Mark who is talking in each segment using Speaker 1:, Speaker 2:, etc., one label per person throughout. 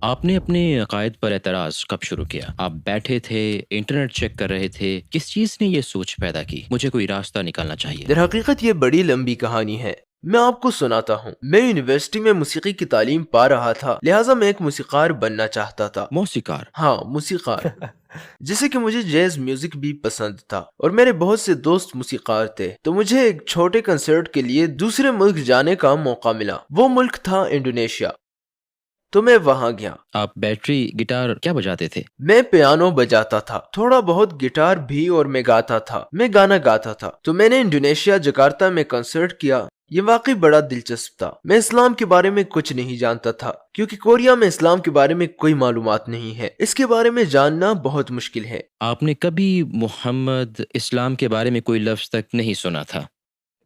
Speaker 1: آپ نے اپنے عقائد پر اعتراض کب شروع کیا؟ آپ بیٹھے تھے، انٹرنیٹ چیک کر رہے تھے، کس چیز نے یہ سوچ پیدا کی مجھے کوئی راستہ نکالنا چاہیے؟
Speaker 2: در حقیقت یہ بڑی لمبی کہانی ہے، میں آپ کو سناتا ہوں۔ میں یونیورسٹی میں موسیقی کی تعلیم پا رہا تھا، لہٰذا میں ایک موسیقار بننا چاہتا تھا۔
Speaker 1: موسیقار؟
Speaker 2: ہاں، موسیقار جیسے کہ مجھے جیز میوزک بھی پسند تھا اور میرے بہت سے دوست موسیقار تھے، تو مجھے ایک چھوٹے کنسرٹ کے لیے دوسرے ملک جانے کا موقع ملا۔ وہ ملک تھا انڈونیشیا، تو میں وہاں گیا۔
Speaker 1: آپ بیٹری گٹار کیا بجاتے تھے؟
Speaker 2: میں پیانو بجاتا تھا، تھوڑا بہت گٹار بھی، اور میں گاتا تھا، میں گانا گاتا تھا۔ تو میں نے انڈونیشیا جکارتا میں کنسرٹ کیا۔ یہ واقعی بڑا دلچسپ تھا۔ میں اسلام کے بارے میں کچھ نہیں جانتا تھا، کیونکہ کوریا میں اسلام کے بارے میں کوئی معلومات نہیں ہے، اس کے بارے میں جاننا بہت مشکل ہے۔
Speaker 1: آپ نے کبھی محمد اسلام کے بارے میں کوئی لفظ تک نہیں سنا تھا؟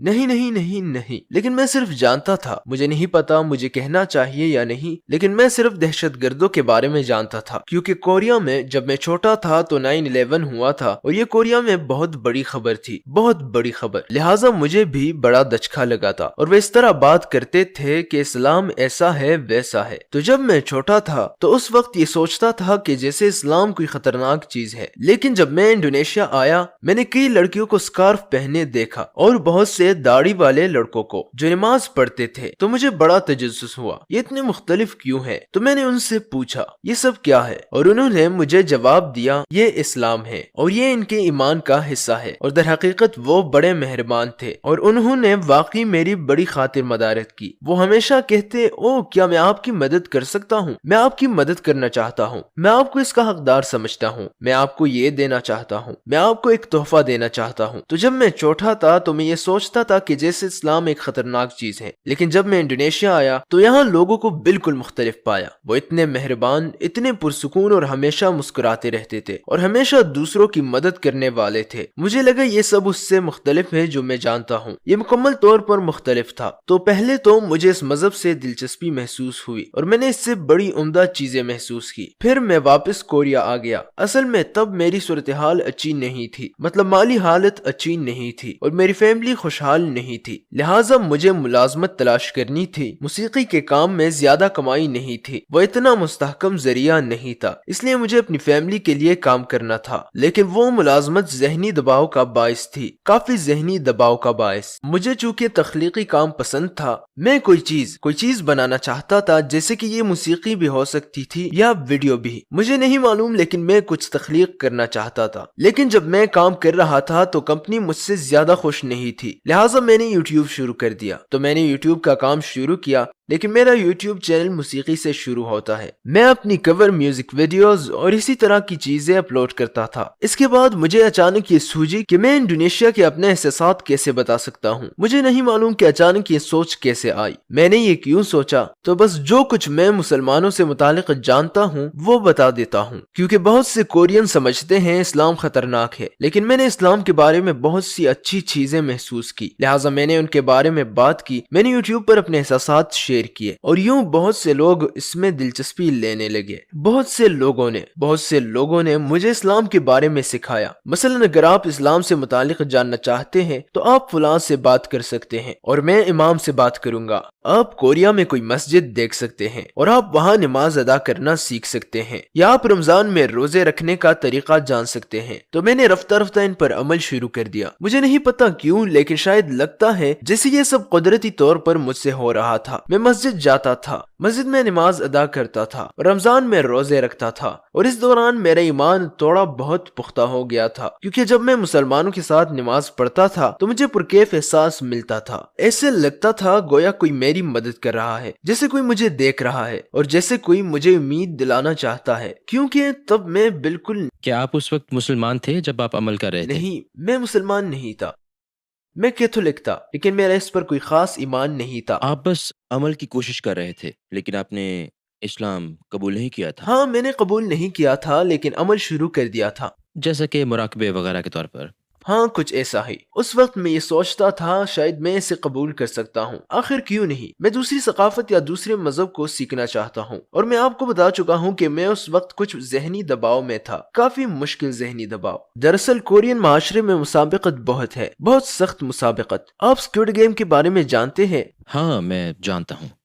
Speaker 2: نہیں، لیکن میں صرف جانتا تھا، مجھے نہیں پتا مجھے کہنا چاہیے یا نہیں، لیکن میں صرف دہشت گردوں کے بارے میں جانتا تھا، کیونکہ کوریا میں جب میں چھوٹا تھا تو 9/11 ہوا تھا، اور یہ کوریا میں بہت بڑی خبر تھی، بہت بڑی خبر، لہٰذا مجھے بھی بڑا دچکا لگا تھا، اور وہ اس طرح بات کرتے تھے کہ اسلام ایسا ہے ویسا ہے۔ تو جب میں چھوٹا تھا تو اس وقت یہ سوچتا تھا کہ جیسے اسلام کوئی خطرناک چیز ہے، لیکن جب میں انڈونیشیا آیا میں نے کئی لڑکیوں کو سکارف پہنے دیکھا اور بہت سے داڑھی والے لڑکوں کو جو نماز پڑھتے تھے، تو مجھے بڑا تجسس ہوا، یہ اتنے مختلف کیوں ہیں؟ تو میں نے ان سے پوچھا یہ سب کیا ہے، اور انہوں نے مجھے جواب دیا یہ اسلام ہے اور یہ ان کے ایمان کا حصہ ہے۔ اور در حقیقت وہ بڑے مہربان تھے اور انہوں نے واقعی میری بڑی خاطر مدارت کی۔ وہ ہمیشہ کہتے او کیا میں آپ کی مدد کر سکتا ہوں؟ میں آپ کی مدد کرنا چاہتا ہوں، میں آپ کو اس کا حقدار سمجھتا ہوں، میں آپ کو یہ دینا چاہتا ہوں، میں آپ کو ایک تحفہ دینا چاہتا ہوں۔ تو جب میں چھوٹا تھا تو میں یہ سوچتا تھا کہ جیسے اسلام ایک خطرناک چیز ہے، لیکن جب میں انڈونیشیا آیا تو یہاں لوگوں کو بالکل مختلف پایا۔ وہ اتنے مہربان، اتنے پرسکون اور ہمیشہ مسکراتے رہتے تھے اور ہمیشہ دوسروں کی مدد کرنے والے تھے۔ مجھے لگا یہ سب اس سے مختلف ہے جو میں جانتا ہوں، یہ مکمل طور پر مختلف تھا۔ تو پہلے تو مجھے اس مذہب سے دلچسپی محسوس ہوئی اور میں نے اس سے بڑی عمدہ چیزیں محسوس کی۔ پھر میں واپس کوریا آ گیا۔ اصل میں تب میری صورتحال اچھی نہیں تھی، مطلب مالی حالت اچھی نہیں تھی اور میری فیملی خوشحال نہیں تھی، لہٰذا مجھے ملازمت تلاش کرنی تھی۔ موسیقی کے کام میں زیادہ کمائی نہیں تھی، وہ اتنا مستحکم ذریعہ نہیں تھا، اس لیے مجھے اپنی فیملی کے لیے کام کرنا تھا، لیکن وہ ملازمت ذہنی دباؤ کا باعث تھی، کافی ذہنی دباؤ کا باعث۔ مجھے چونکہ تخلیقی کام پسند تھا، میں کوئی چیز بنانا چاہتا تھا، جیسے کہ یہ موسیقی بھی ہو سکتی تھی یا ویڈیو بھی، مجھے نہیں معلوم، لیکن میں کچھ تخلیق کرنا چاہتا تھا۔ لیکن جب میں کام کر رہا تھا تو کمپنی مجھ سے زیادہ خوش نہیں تھی، لہٰذا میں نے یوٹیوب شروع کر دیا۔ تو میں نے یوٹیوب کا کام شروع کیا، لیکن میرا یوٹیوب چینل موسیقی سے شروع ہوتا ہے، میں اپنی کور میوزک ویڈیوز اور اسی طرح کی چیزیں اپلوڈ کرتا تھا۔ اس کے بعد مجھے اچانک یہ سوجی کہ میں انڈونیشیا کے اپنے احساسات کیسے بتا سکتا ہوں۔ مجھے نہیں معلوم کہ اچانک یہ سوچ کیسے آئی، میں نے یہ کیوں سوچا، تو بس جو کچھ میں مسلمانوں سے متعلق جانتا ہوں وہ بتا دیتا ہوں، کیونکہ بہت سے کورین سمجھتے ہیں اسلام خطرناک ہے، لیکن میں نے اسلام کے بارے میں بہت سی اچھی چیزیں محسوس کی، لہٰذا میں نے ان کے بارے میں بات کی، میں نے یوٹیوب پر اپنے احساسات شیئر کیے، اور یوں بہت سے لوگ اس میں دلچسپی لینے لگے۔ بہت سے لوگوں نے مجھے اسلام کے بارے میں سکھایا۔ مثلا اگر آپ اسلام سے متعلق جاننا چاہتے ہیں تو آپ فلاں سے بات کر سکتے ہیں اور میں امام سے بات کروں گا۔ آپ کوریا میں کوئی مسجد دیکھ سکتے ہیں اور آپ وہاں نماز ادا کرنا سیکھ سکتے ہیں، یا آپ رمضان میں روزے رکھنے کا طریقہ جان سکتے ہیں۔ تو میں نے رفتہ رفتہ ان پر عمل شروع کر دیا، مجھے نہیں پتا کیوں، لیکن شاید لگتا ہے جیسے یہ سب قدرتی طور پر مجھ سے ہو رہا تھا۔ میں مسجد جاتا تھا، مسجد میں نماز ادا کرتا تھا، رمضان میں روزے رکھتا تھا، اور اس دوران میرا ایمان تھوڑا بہت پختہ ہو گیا تھا، کیونکہ جب میں مسلمانوں کے ساتھ نماز پڑھتا تھا تو مجھے پرکیف احساس ملتا تھا، ایسے لگتا تھا گویا کوئی میری مدد کر رہا ہے، جیسے کوئی مجھے دیکھ رہا ہے اور جیسے کوئی مجھے امید دلانا چاہتا ہے، کیونکہ تب میں بالکل
Speaker 1: کیا آپ اس وقت مسلمان تھے جب آپ عمل کر رہے تھے؟
Speaker 2: نہیں، میں مسلمان نہیں تھا، میں کیتھولک تھا، لیکن میرا اس پر کوئی خاص ایمان نہیں تھا۔
Speaker 1: آپ بس عمل کی کوشش کر رہے تھے، لیکن آپ نے اسلام قبول نہیں کیا تھا؟
Speaker 2: ہاں، میں نے قبول نہیں کیا تھا، لیکن عمل شروع کر دیا تھا،
Speaker 1: جیسا کہ مراقبے وغیرہ کے طور پر؟
Speaker 2: ہاں، کچھ ایسا ہی۔ اس وقت میں یہ سوچتا تھا شاید میں اسے قبول کر سکتا ہوں، آخر کیوں نہیں، میں دوسری ثقافت یا دوسرے مذہب کو سیکھنا چاہتا ہوں، اور میں آپ کو بتا چکا ہوں کہ میں اس وقت کچھ ذہنی دباؤ میں تھا، کافی مشکل ذہنی دباؤ۔ دراصل کورین معاشرے میں مسابقت بہت ہے، بہت سخت مسابقت۔ آپ اسکوڈ گیم کے بارے میں جانتے ہیں؟
Speaker 1: ہاں، میں جانتا ہوں۔